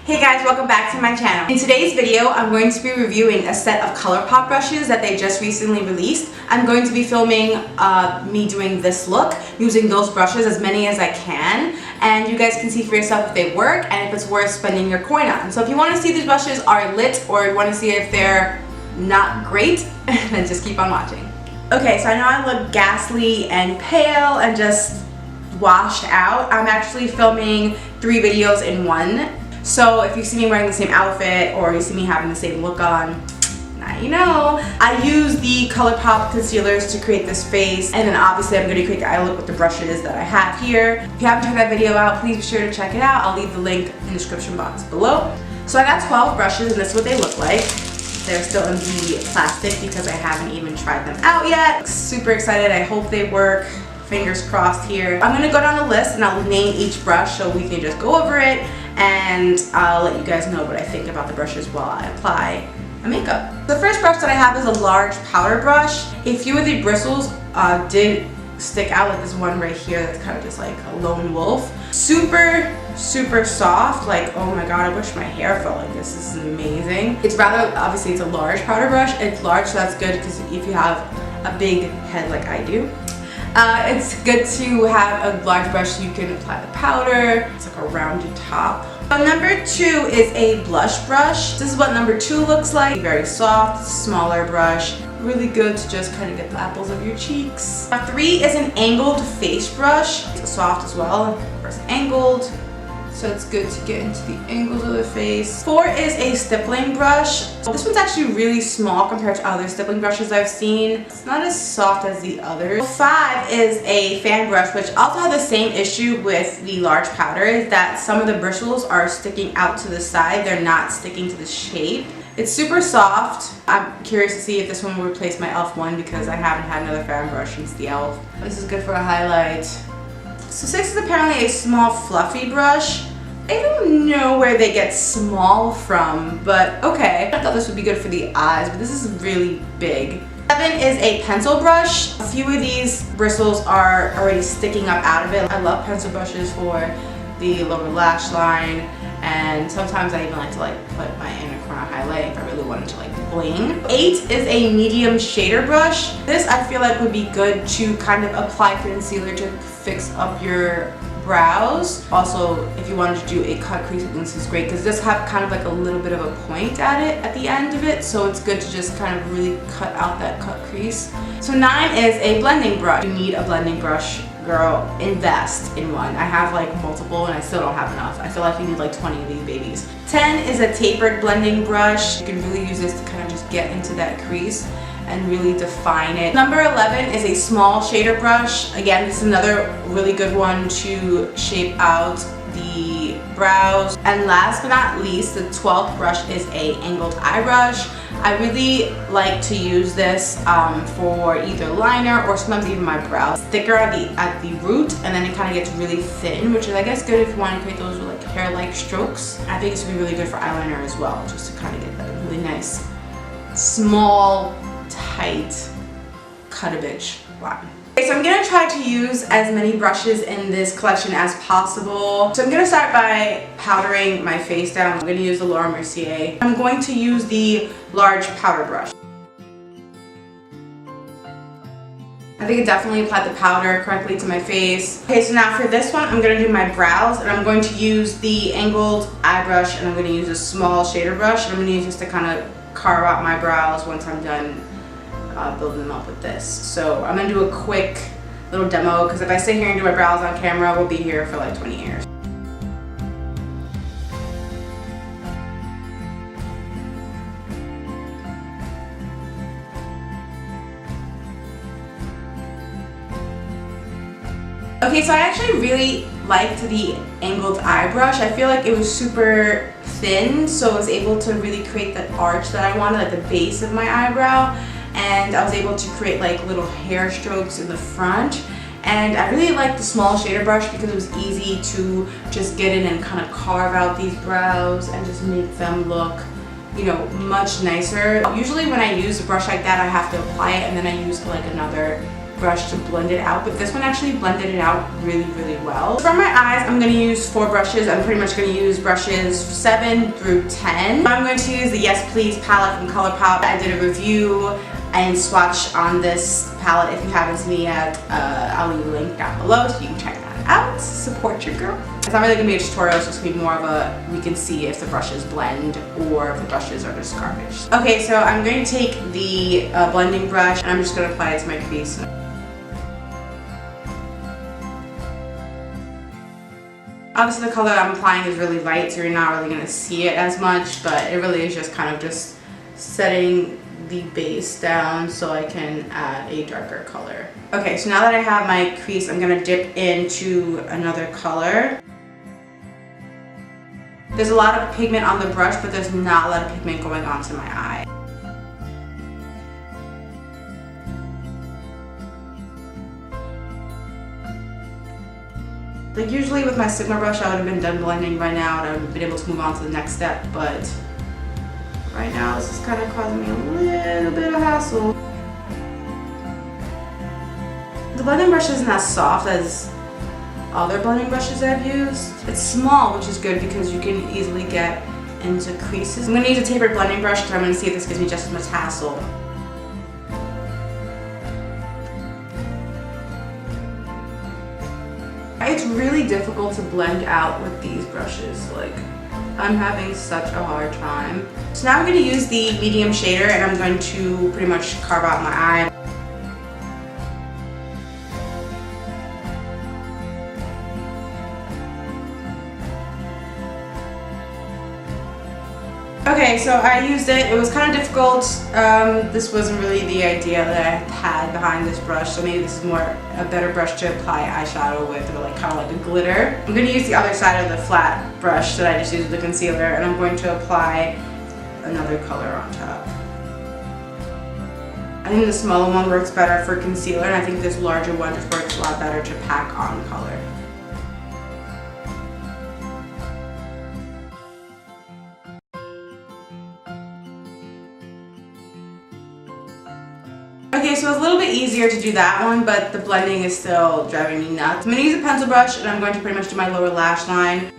Hey guys, welcome back to my channel. In today's video, I'm going to be reviewing a set of ColourPop brushes that they just recently released. I'm going to be filming me doing this look, using those brushes, as many as I can, and you guys can see for yourself if they work and if it's worth spending your coin on. So if you want to see these brushes are lit or you want to see if they're not great, then just keep on watching. Okay, so I know I look ghastly and pale and just washed out. I'm actually filming 3 videos in one. So if you see me wearing the same outfit or you see me having the same look on, now you know. I use the ColourPop concealers to create this face, and then obviously I'm going to create the eye look with the brushes that I have here. If you haven't checked that video out, please be sure to check it out. I'll leave the link in the description box below. So I got 12 brushes and this is what they look like. They're still in the plastic because I haven't even tried them out yet. Super excited, I hope they work. Fingers crossed here. I'm going to go down the list and I'll name each brush so we can just go over it, and I'll let you guys know what I think about the brushes while I apply my makeup. The first brush that I have is a large powder brush. A few of the bristles did stick out, like this one right here that's kind of just like a lone wolf. Super soft, like oh my god, I wish my hair felt like this. This is amazing. It's rather, obviously it's a large powder brush. It's large, so that's good because if you have a big head like I do, it's good to have a large brush so you can apply the powder. It's like a rounded top. Number 2 is a blush brush. This is what number 2 looks like. Very soft, smaller brush. Really good to just kind of get the apples of your cheeks. 3 is an angled face brush. It's soft as well. It's angled, so it's good to get into the angles of the face. 4 is a stippling brush. This one's actually really small compared to other stippling brushes I've seen. It's not as soft as the others. 5 is a fan brush, which also has the same issue with the large powder, is that some of the bristles are sticking out to the side. They're not sticking to the shape. It's super soft. I'm curious to see if this one will replace my e.l.f. one because I haven't had another fan brush since the e.l.f. This is good for a highlight. So 6 is apparently a small fluffy brush. I don't know where they get small from, but okay. I thought this would be good for the eyes, but this is really big. 7 is a pencil brush. A few of these bristles are already sticking up out of it. I love pencil brushes for the lower lash line, and sometimes I even like to put my inner corner highlight if I really wanted to bling. 8 is a medium shader brush. This I feel like would be good to kind of apply concealer to fix up your brows. Also, if you wanted to do a cut crease, this is great because it does have kind of like a little bit of a point at it at the end of it, so it's good to just kind of really cut out that cut crease. So 9 is a blending brush. You need a blending brush, girl. Invest in one. I have like multiple and I still don't have enough. I feel like you need like 20 of these babies. 10 is a tapered blending brush. You can really use this to kind of just get into that crease and really define it. Number 11 is a small shader brush. Again, this is another really good one to shape out the brows. And last but not least, the 12th brush is a angled eye brush. I really like to use this for either liner or sometimes even my brows. It's thicker at the root, and then it kind of gets really thin, which is I guess good if you want to create those like hair-like strokes. I think this would be really good for eyeliner as well, just to kind of get that really nice, small, tight cut-a-bitch line. Okay, so I'm going to try to use as many brushes in this collection as possible. So I'm going to start by powdering my face down. I'm going to use the Laura Mercier. I'm going to use the large powder brush. I think it definitely applied the powder correctly to my face. Okay, so now for this one, I'm going to do my brows, and I'm going to use the angled eye brush, and I'm going to use a small shader brush, and I'm going to use this to kind of carve out my brows once I'm done building them up with this. So I'm going to do a quick little demo because if I sit here and do my brows on camera, we'll be here for like 20 years. Okay, so I actually really liked the angled eye brush. I feel like it was super thin, so I was able to really create that arch that I wanted, like the base of my eyebrow. And I was able to create like little hair strokes in the front. And I really liked the small shader brush because it was easy to just get in and kind of carve out these brows and just make them look, you know, much nicer. Usually when I use a brush like that, I have to apply it and then I use like another brush to blend it out, but this one actually blended it out really, really well. For my eyes, I'm going to use 4 brushes. I'm pretty much going to use brushes 7 through 10. I'm going to use the Yes Please palette from ColourPop. I did a review and swatch on this palette. If you haven't seen it yet, I'll leave a link down below so you can check that out. Support your girl. It's not really going to be a tutorial, it's just going to be more of a, we can see if the brushes blend or if the brushes are just garbage. Okay, so I'm going to take the blending brush and I'm just going to apply it to my crease. Obviously the color I'm applying is really light, so you're not really going to see it as much, but it really is just kind of just setting the base down so I can add a darker color. Okay, so now that I have my crease, I'm going to dip into another color. There's a lot of pigment on the brush, but there's not a lot of pigment going onto my eye. Like usually with my Sigma brush, I would have been done blending by now and I would have been able to move on to the next step, but right now this is kind of causing me a little bit of hassle. The blending brush isn't as soft as other blending brushes I've used. It's small, which is good because you can easily get into creases. I'm going to use a tapered blending brush because I'm going to see if this gives me just as much hassle. It's really difficult to blend out with these brushes. Like, I'm having such a hard time. So now I'm going to use the medium shader and I'm going to pretty much carve out my eye. Okay, so I used it. It was kind of difficult. This wasn't really the idea that I had behind this brush, so maybe this is more a better brush to apply eyeshadow with, or like kind of like a glitter. I'm going to use the other side of the flat brush that I just used with the concealer, and I'm going to apply another color on top. I think the smaller one works better for concealer, and I think this larger one just works a lot better to pack on color. Okay, so it's a little bit easier to do that one, but the blending is still driving me nuts. I'm going to use a pencil brush and I'm going to pretty much do my lower lash line.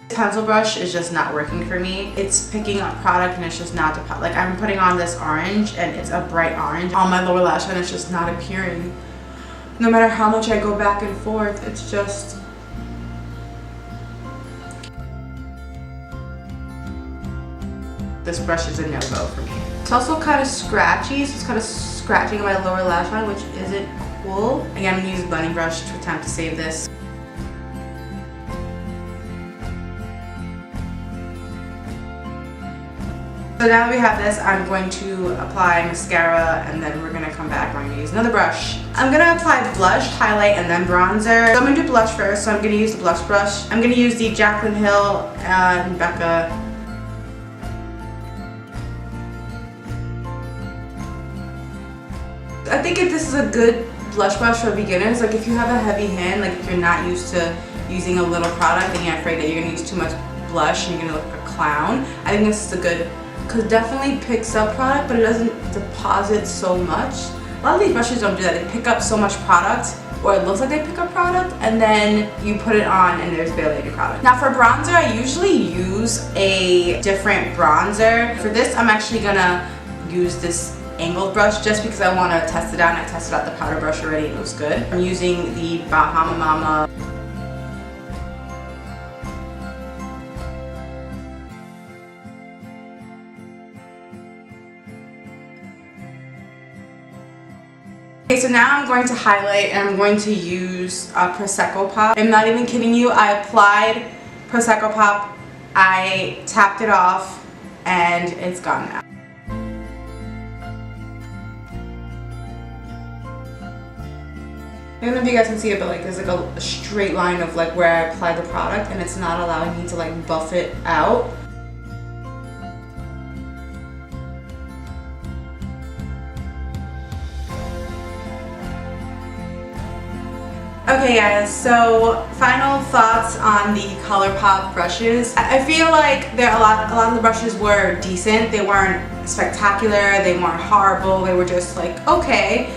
This pencil brush is just not working for me. It's picking up product and it's just not, like I'm putting on this orange and it's a bright orange on my lower lash line. It's just not appearing. No matter how much I go back and forth, it's just... This brush is a no-go for me. It's also kind of scratchy, so it's kind of scratching my lower lash line, which isn't cool. Again, I'm going to use a blending brush to attempt to save this. So now that we have this, I'm going to apply mascara and then we're going to come back and we're going to use another brush. I'm going to apply blush, highlight, and then bronzer. So I'm going to do blush first, so I'm going to use the blush brush. I'm going to use the Jaclyn Hill and Becca. I think if this is a good blush brush for beginners, like if you have a heavy hand, like if you're not used to using a little product and you're afraid that you're going to use too much blush and you're going to look like a clown, I think this is a good, because it definitely picks up product, but it doesn't deposit so much. A lot of these brushes don't do that. They pick up so much product, or it looks like they pick up product, and then you put it on and there's barely any product. Now for bronzer, I usually use a different bronzer. For this, I'm actually going to use this angled brush just because I want to test it out, and I tested out the powder brush already and it was good. I'm using the Bahama Mama. Okay, so now I'm going to highlight and I'm going to use Prosecco Pop. I'm not even kidding you, I applied Prosecco Pop, I tapped it off, and it's gone now. I don't know if you guys can see it, but like there's like a straight line of like where I applied the product and it's not allowing me to like buff it out. Okay guys, so final thoughts on the ColourPop brushes. I feel like a lot of the brushes were decent. They weren't spectacular, they weren't horrible, they were just like okay.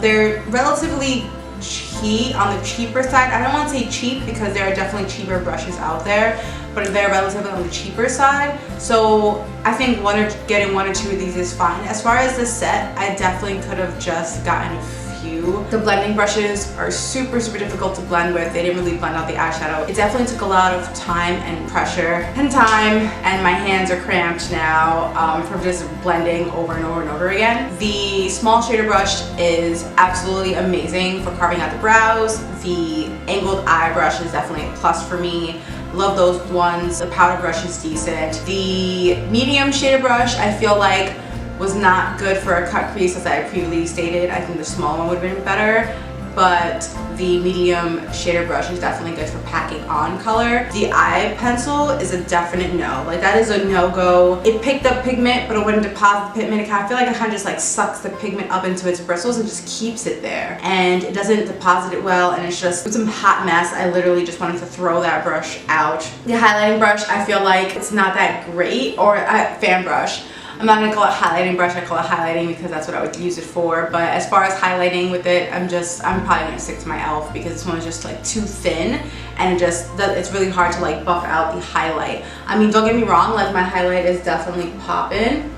They're relatively cheap, on the cheaper side. I don't want to say cheap because there are definitely cheaper brushes out there, but they're relatively on the cheaper side. So I think getting one or two of these is fine. As far as the set, I definitely could have just gotten a few. The blending brushes are super difficult to blend with. They didn't really blend out the eyeshadow. It definitely took a lot of time and pressure and time, and my hands are cramped now from just blending over and over and over again. The small shader brush is absolutely amazing for carving out the brows. The angled eye brush is definitely a plus for me. Love those ones. The powder brush is decent. The medium shader brush I feel like was not good for a cut crease, as I previously stated. I think the small one would have been better, but the medium shader brush is definitely good for packing on color. The eye pencil is a definite no. Like, that is a no-go. It picked up pigment, but it wouldn't deposit the pigment. I feel like it kind of just like sucks the pigment up into its bristles and just keeps it there. And it doesn't deposit it well, and it's just a hot mess. I literally just wanted to throw that brush out. The highlighting brush, I feel like it's not that great, or a fan brush. I'm not gonna call it highlighting brush, I call it highlighting because that's what I would use it for. But as far as highlighting with it, I'm probably gonna stick to my e.l.f. because this one is just like too thin, and it's really hard to like buff out the highlight. I mean, don't get me wrong, like my highlight is definitely popping.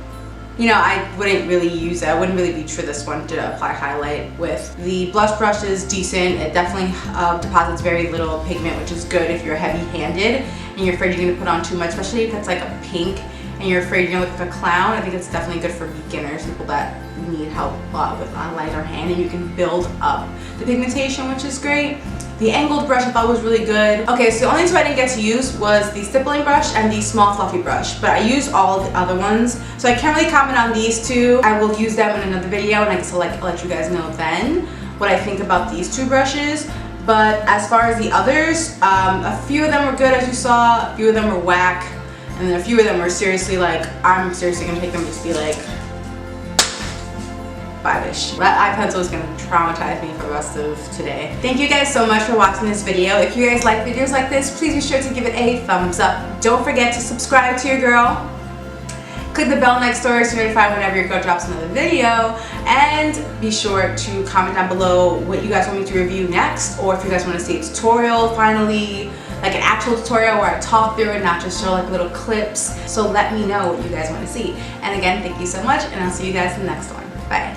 You know, I wouldn't really use it. I wouldn't really be true this one to apply highlight with. The blush brush is decent. It definitely deposits very little pigment, which is good if you're heavy-handed and you're afraid you're gonna put on too much, especially if it's like a pink and you're afraid you're gonna look like a clown. I think it's definitely good for beginners, people that need help with a lighter hand, and you can build up the pigmentation, which is great. The angled brush I thought was really good. Okay, so the only two I didn't get to use was the stippling brush and the small fluffy brush, but I used all of the other ones, so I can't really comment on these two. I will use them in another video, and I guess I'll let you guys know then what I think about these two brushes. But as far as the others, a few of them were good, as you saw, a few of them were whack. And then a few of them were seriously like, I'm seriously gonna take them and just be like 5-ish. That eye pencil is gonna traumatize me for the rest of today. Thank you guys so much for watching this video. If you guys like videos like this, please be sure to give it a thumbs up. Don't forget to subscribe to your girl. Click the bell next door to notify whenever your girl drops another video. And be sure to comment down below what you guys want me to review next, or if you guys want to see a tutorial finally, like an actual tutorial where I talk through it, not just show like little clips. So let me know what you guys want to see. And again, thank you so much, and I'll see you guys in the next one. Bye.